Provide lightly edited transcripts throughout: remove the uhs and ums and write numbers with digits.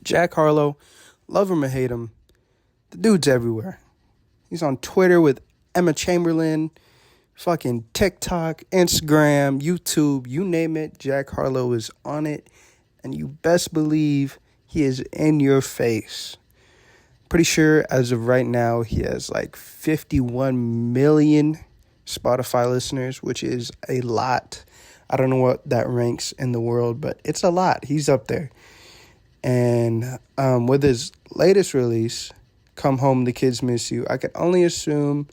Jack Harlow, love him or hate him, the dude's everywhere. He's on Twitter with Emma Chamberlain, fucking TikTok, Instagram, YouTube, you name it. Jack Harlow is on it, and you best believe he is in your face. Pretty sure as of right now, he has like 51 million Spotify listeners, which is a lot. I don't know what that ranks in the world, but it's a lot. He's up there. And with his latest release, Come Home, The Kids Miss You, I can only assume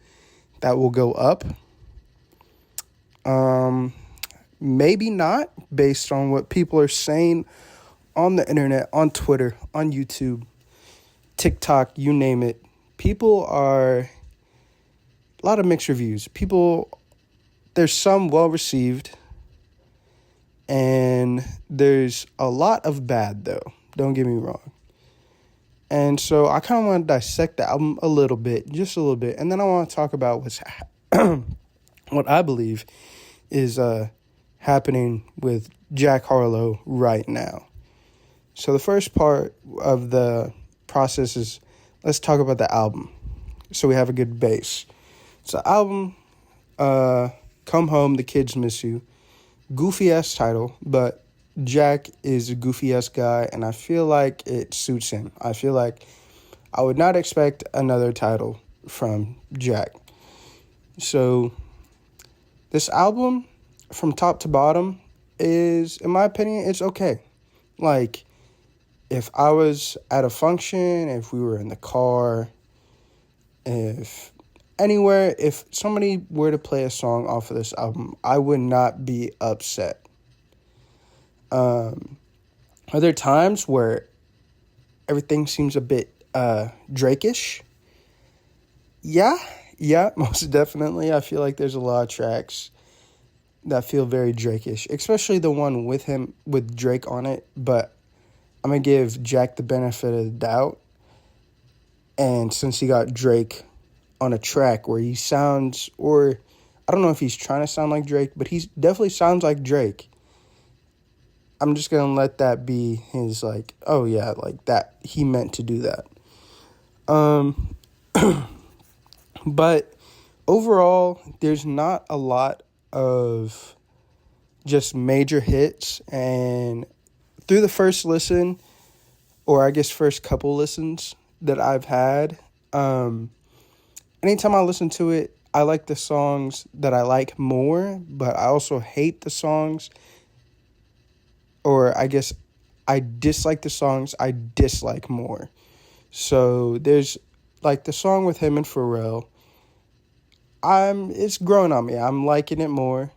that will go up. Maybe not, based on what people are saying on the internet, on Twitter, on YouTube, TikTok, you name it. People are, a lot of mixed reviews. There's some well received, and there's a lot of bad, though. Don't get me wrong. And so I kind of want to dissect the album a little bit, just a little bit. And then I want to talk about what I believe is happening with Jack Harlow right now. So the first part of the process is, let's talk about the album so we have a good base. So album, Come Home, The Kids Miss You. Goofy-ass title, but Jack is a goofy-ass guy, and I feel like it suits him. I feel like I would not expect another title from Jack. So this album, from top to bottom, is, in my opinion, it's okay. Like, if I was at a function, if we were in the car, if anywhere, if somebody were to play a song off of this album, I would not be upset. Are there times where everything seems a bit Drake-ish? Yeah, most definitely. I feel like there's a lot of tracks that feel very Drake-ish, especially the one with him, with Drake on it. But I'm going to give Jack the benefit of the doubt. And since he got Drake on a track where he sounds, or I don't know if he's trying to sound like Drake, but he definitely sounds like Drake. I'm just going to let that be his, like, oh yeah, like that, he meant to do that. But overall, there's not a lot of just major hits, and through the first listen, or I guess first couple listens that I've had, anytime I listen to it, I like the songs that I like more, but I also hate the songs, or I guess I dislike the songs I dislike more. So there's like the song with him and Pharrell. It's growing on me. I'm liking it more.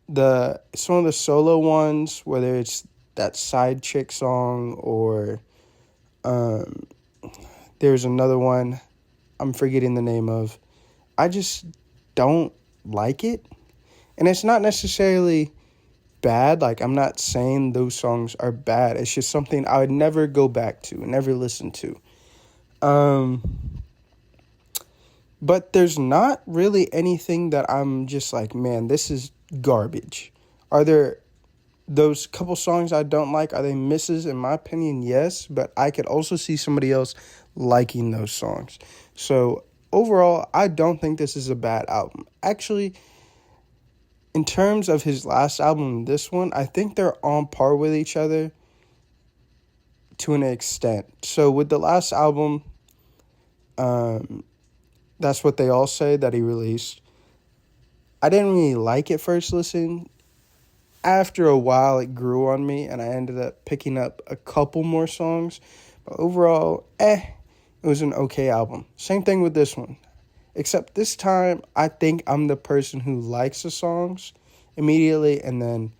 Some of the solo ones, whether it's that side chick song or there's another one I'm forgetting the name of. I just don't like it. And it's not necessarily bad. Like, I'm not saying those songs are bad. It's just something I would never go back to, never listen to. But there's not really anything that I'm just like, man, this is garbage. Are there those couple songs I don't like? Are they misses? In my opinion, yes. But I could also see somebody else liking those songs. So overall, I don't think this is a bad album. Actually, in terms of his last album and this one, I think they're on par with each other to an extent. So with the last album, that's what they all say that he released. I didn't really like it first listen. After a while, it grew on me, and I ended up picking up a couple more songs. But overall, it was an okay album. Same thing with this one. Except this time, I think I'm the person who likes the songs immediately, and then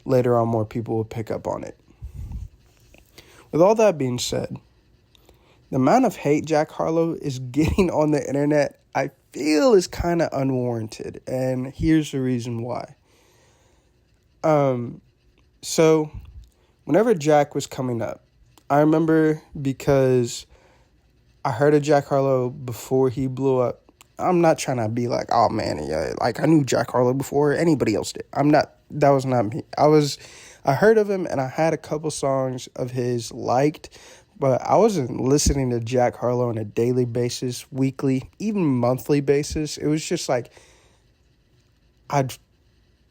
later on, more people will pick up on it. With all that being said, the amount of hate Jack Harlow is getting on the internet, I feel is kind of unwarranted, and here's the reason why. So whenever Jack was coming up, I remember because I heard of Jack Harlow before he blew up. I'm not trying to be like, oh man, yeah, like I knew Jack Harlow before anybody else did. That was not me. I I heard of him and I had a couple songs of his liked, but I wasn't listening to Jack Harlow on a daily basis, weekly, even monthly basis. It was just like I'd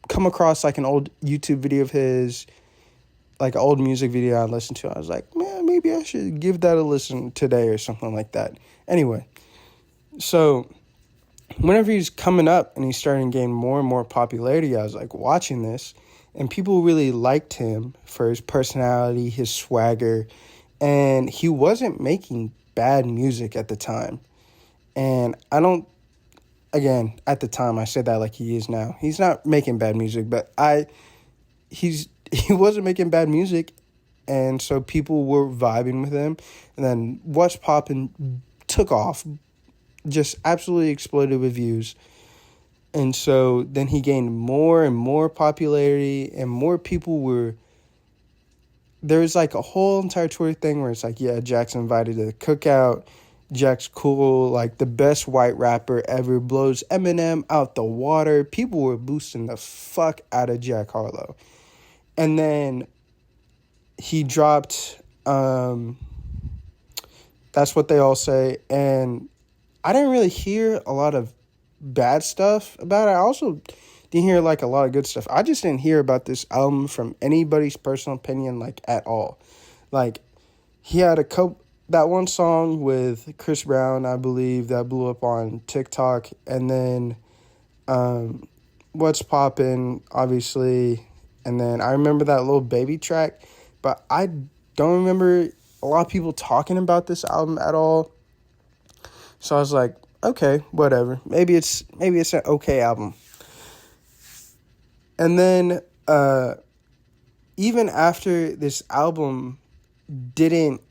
come across like an old YouTube video of his, like an old music video I listened to. I was like, man, maybe I should give that a listen today or something like that. Anyway, so whenever he's coming up and he's starting to gain more and more popularity, I was like watching this, and people really liked him for his personality, his swagger, and he wasn't making bad music at the time. And I don't, again, at the time, I said that like he is now. He's not making bad music, but he wasn't making bad music, and so people were vibing with him. And then What's Poppin' took off, just absolutely exploded with views. And so then he gained more and more popularity, and more people were, there was like a whole entire Twitter thing where it's like, yeah, Jack's invited to the cookout, Jack's cool, like the best white rapper ever, blows Eminem out the water. People were boosting the fuck out of Jack Harlow. And then he dropped That's What They All Say, and I didn't really hear a lot of bad stuff about it. I also didn't hear like a lot of good stuff. I just didn't hear about this album from anybody's personal opinion like at all. Like he had that one song with Chris Brown, I believe, that blew up on TikTok, and then What's Poppin', obviously, and then I remember that little baby track, but I don't remember a lot of people talking about this album at all. So I was like, okay, whatever. Maybe it's an okay album. And then even after this album didn't,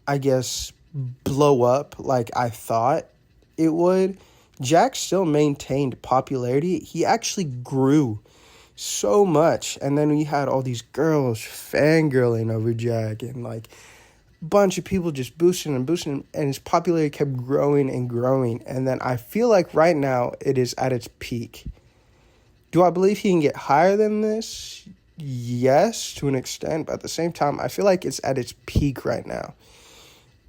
I guess, blow up like I thought it would, Jack still maintained popularity. He actually grew so much. And then we had all these girls fangirling over Jack, and like a bunch of people just boosting and boosting, and his popularity kept growing and growing. And then I feel like right now it is at its peak. Do I believe he can get higher than this? Yes, to an extent, but at the same time, I feel like it's at its peak right now.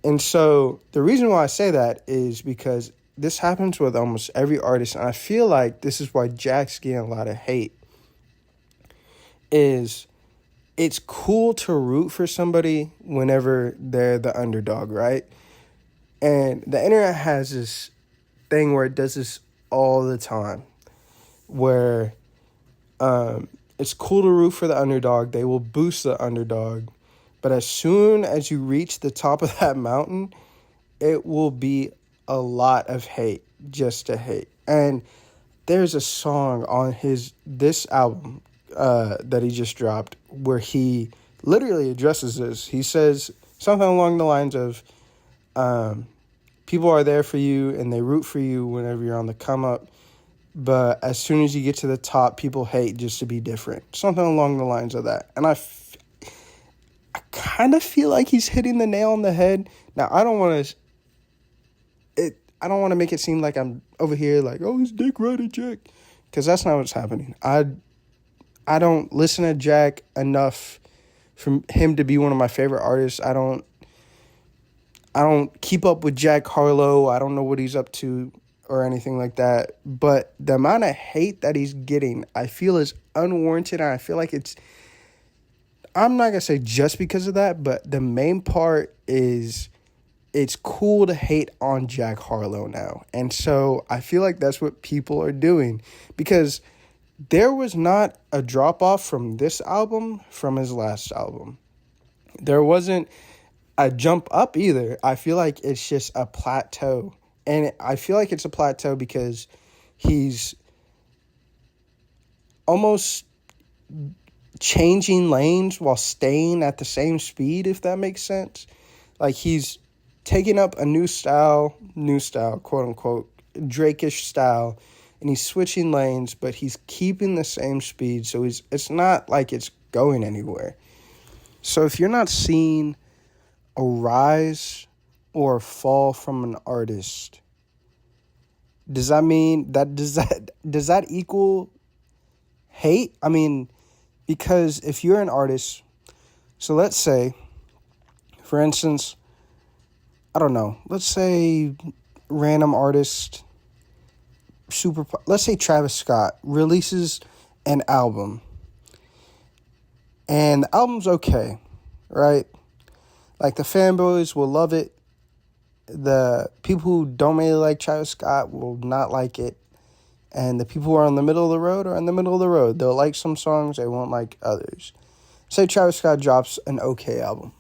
And so the reason why I say that is because this happens with almost every artist, and I feel like this is why Jack's getting a lot of hate. Is it's cool to root for somebody whenever they're the underdog, right? And the internet has this thing where it does this all the time, where it's cool to root for the underdog. They will boost the underdog. But as soon as you reach the top of that mountain, it will be a lot of hate, just to hate. And there's a song on this album that he just dropped where he literally addresses this. He says something along the lines of, people are there for you and they root for you whenever you're on the come up, but as soon as you get to the top, people hate just to be different. Something along the lines of that. And I kind of feel like he's hitting the nail on the head. Now, I don't want to make it seem like I'm over here like, oh, he's dick right at Jack, because that's not what's happening. I don't listen to Jack enough for him to be one of my favorite artists. I don't keep up with Jack Harlow. I don't know what he's up to or anything like that. But the amount of hate that he's getting, I feel is unwarranted. And I feel like I'm not going to say just because of that, but the main part is it's cool to hate on Jack Harlow now. And so I feel like that's what people are doing, because there was not a drop-off from this album from his last album. There wasn't a jump up either. I feel like it's just a plateau. And I feel like it's a plateau because he's almost changing lanes while staying at the same speed, if that makes sense. Like he's taking up a new style, quote unquote, Drake-ish style, and he's switching lanes, but he's keeping the same speed. So it's not like it's going anywhere. So if you're not seeing a rise or a fall from an artist, does that equal hate? I mean, Because if you're an artist, so let's say, for instance, I don't know, let's say random artist, let's say Travis Scott releases an album, and the album's okay, right? Like, the fanboys will love it. The people who don't really like Travis Scott will not like it. And the people who are in the middle of the road are in the middle of the road. They'll like some songs, they won't like others. Say Travis Scott drops an okay album.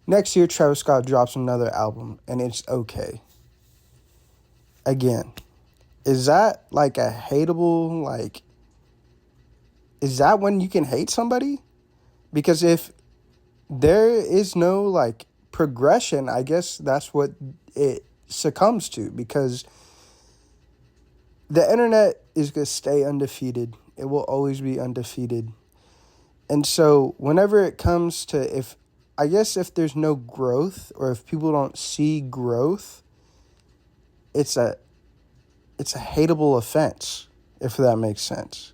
Next year, Travis Scott drops another album, and it's okay. Again, is that like a hateable, like, is that when you can hate somebody? Because if there is no, like, progression, I guess that's what it succumbs to, because the internet is going to stay undefeated. It will always be undefeated. And so whenever it comes to, if there's no growth, or if people don't see growth, it's a hateable offense, if that makes sense.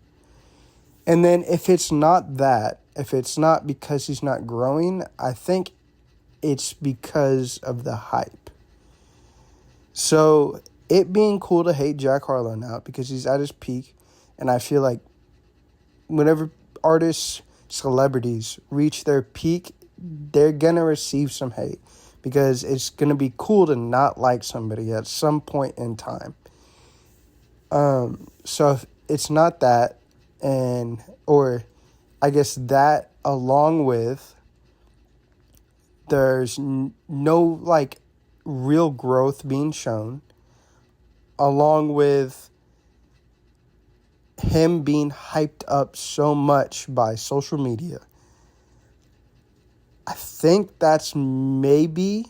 And then if it's not because he's not growing, I think it's because of the hype. So it being cool to hate Jack Harlow now because he's at his peak, and I feel like whenever artists, celebrities reach their peak, they're going to receive some hate because it's going to be cool to not like somebody at some point in time. So if it's not that, or I guess that along with there's no, like, real growth being shown, along with him being hyped up so much by social media, I think that's maybe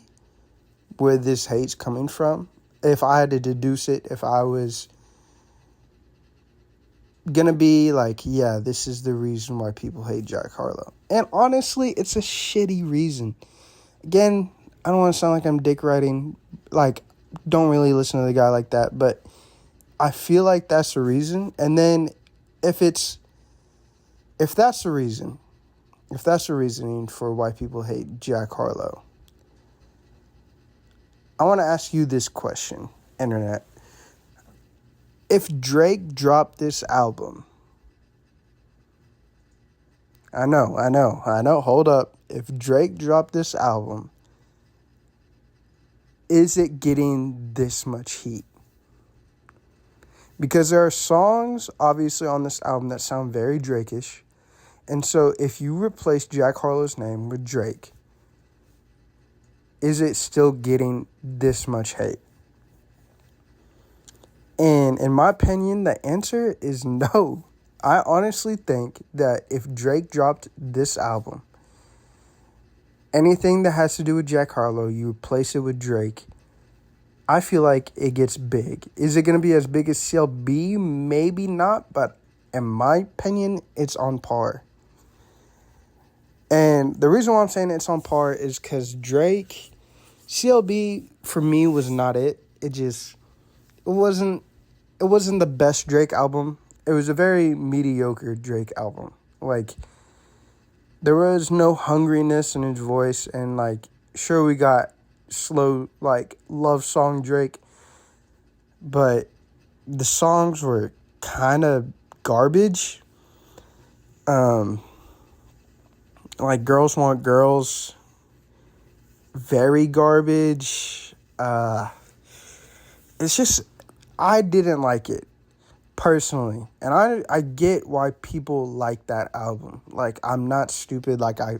where this hate's coming from. If I had to deduce it, if I was gonna be like, yeah, this is the reason why people hate Jack Harlow. And honestly, it's a shitty reason. Again, I don't want to sound like I'm dick riding, like, don't really listen to the guy like that, but I feel like that's the reason. And then if that's the reasoning for why people hate Jack Harlow, I want to ask you this question, internet. If Drake dropped this album, I know, hold up. If Drake dropped this album, is it getting this much heat? Because there are songs, obviously, on this album that sound very Drake-ish. And so if you replace Jack Harlow's name with Drake, is it still getting this much hate? And in my opinion, the answer is no. I honestly think that if Drake dropped this album, anything that has to do with Jack Harlow, you replace it with Drake, I feel like it gets big. Is it going to be as big as CLB? Maybe not, but in my opinion, it's on par. And the reason why I'm saying it's on par is because Drake, CLB, for me, was not it. It wasn't the best Drake album. It was a very mediocre Drake album. Like, there was no hungriness in his voice, and, like, sure, we got slow, like, love song Drake, but the songs were kind of garbage. Like, Girls Want Girls, very garbage. It's just, I didn't like it personally, and I get why people like that album. Like, I'm not stupid. Like, I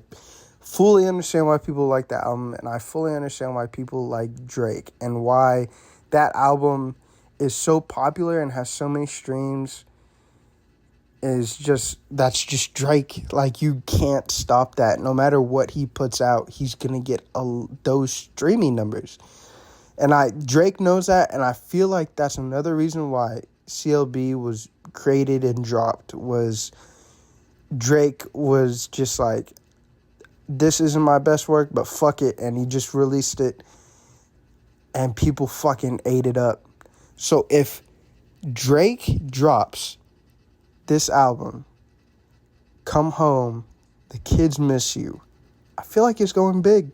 fully understand why people like that album, and I fully understand why people like Drake, and why that album is so popular and has so many streams. That's just Drake. Like, you can't stop that. No matter what he puts out, he's gonna get those streaming numbers. And Drake knows that, and I feel like that's another reason why CLB was created and dropped, was Drake was just like, this isn't my best work, but fuck it, and he just released it, and people fucking ate it up. So if Drake drops this album come home, the kids miss you. I feel like it's going big.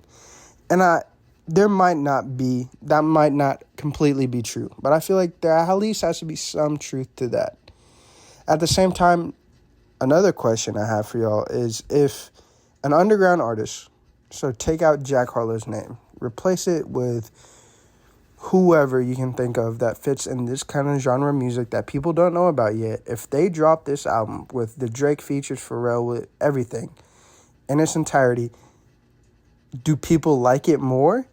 And that might not completely be true, but I feel like there at least has to be some truth to that. At the same time, another question I have for y'all is, if an underground artist, so take out Jack Harlow's name, replace it with whoever you can think of that fits in this kind of genre of music that people don't know about yet, if they drop this album with the Drake features, Pharrell, with everything in its entirety, do people like it more?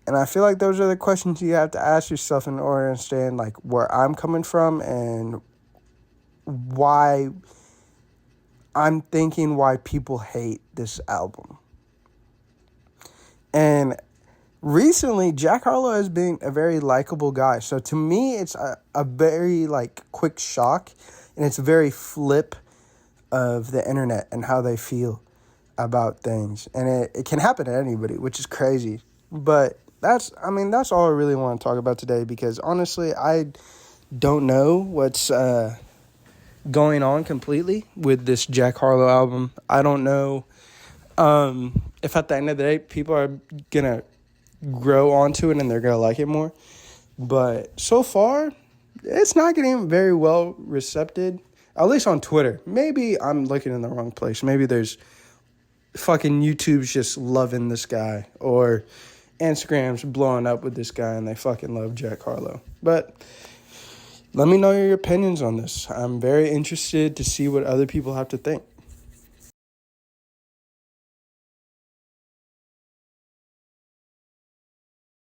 And I feel like those are the questions you have to ask yourself in order to understand like where I'm coming from and why I'm thinking why people hate this album. And recently, Jack Harlow has been a very likable guy. So to me, it's a very like quick shock, and it's a very flip of the internet and how they feel about things. And it can happen to anybody, which is crazy. But that's all I really want to talk about today, because honestly, I don't know what's going on completely with this Jack Harlow album. I don't know if at the end of the day people are gonna grow onto it and they're gonna like it more. But so far, it's not getting very well received, at least on Twitter. Maybe I'm looking in the wrong place. Maybe there's fucking YouTube's just loving this guy, or Instagram's blowing up with this guy and they fucking love Jack Harlow. But let me know your opinions on this. I'm very interested to see what other people have to think.